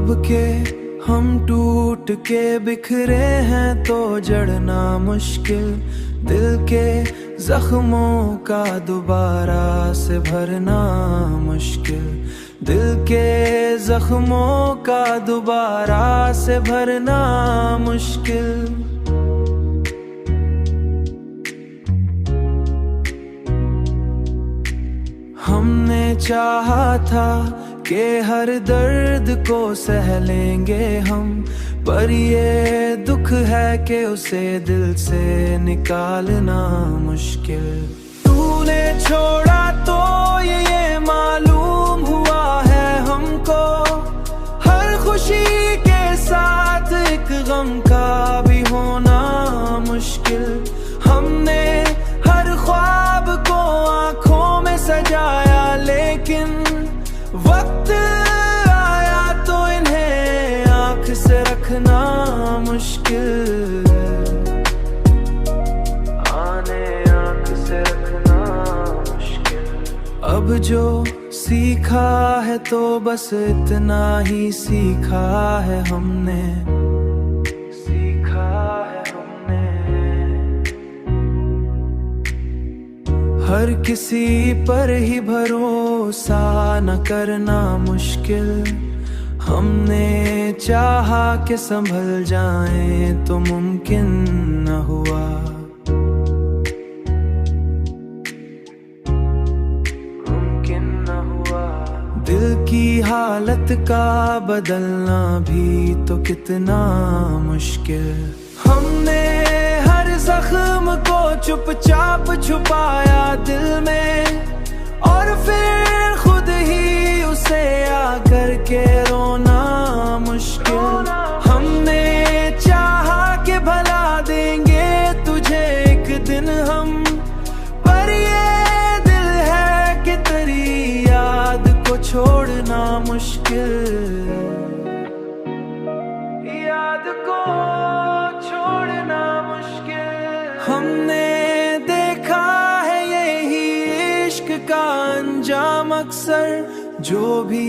अब के हम टूट के बिखरे हैं तो जड़ना मुश्किल, दिल के जख्मों का दोबारा से भरना मुश्किल, दिल के जख्मों का दोबारा से भरना मुश्किल। हमने चाहा था कि हर दर्द को सह लेंगे हम, पर ये दुख है कि उसे दिल से निकालना मुश्किल। तूने छोड़ा तो ये मालूम हुआ है हमको, हर खुशी के साथ एक गम का भी होना मुश्किल। हमने हर ख्वाब को आंखों में सजाया, लेकिन वक्त आया तो इन्हें आंख से रखना मुश्किल, आंख से रखना मुश्किल। अब जो सीखा है तो बस इतना ही सीखा है हमने, हर किसी पर ही भरोसा न करना मुश्किल। हमने चाहा कि संभल जाएं तो मुमकिन न हुआ, मुमकिन न हुआ। दिल की हालत का बदलना भी तो कितना मुश्किल। हमने हर जख्म को चुपचाप छुपाया दिल में, और फिर खुद ही उसे आकर के रोना मुश्किल। हमने चाहा कि भला देंगे तुझे एक दिन हम, पर ये दिल है कि तेरी याद को छोड़ना मुश्किल, याद को छोड़ना मुश्किल। हमने देखा है यही इश्क का अंजाम अक्सर, जो भी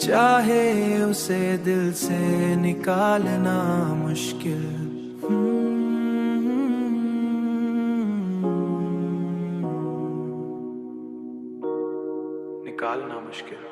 चाहे उसे दिल से निकालना मुश्किल। निकालना मुश्किल।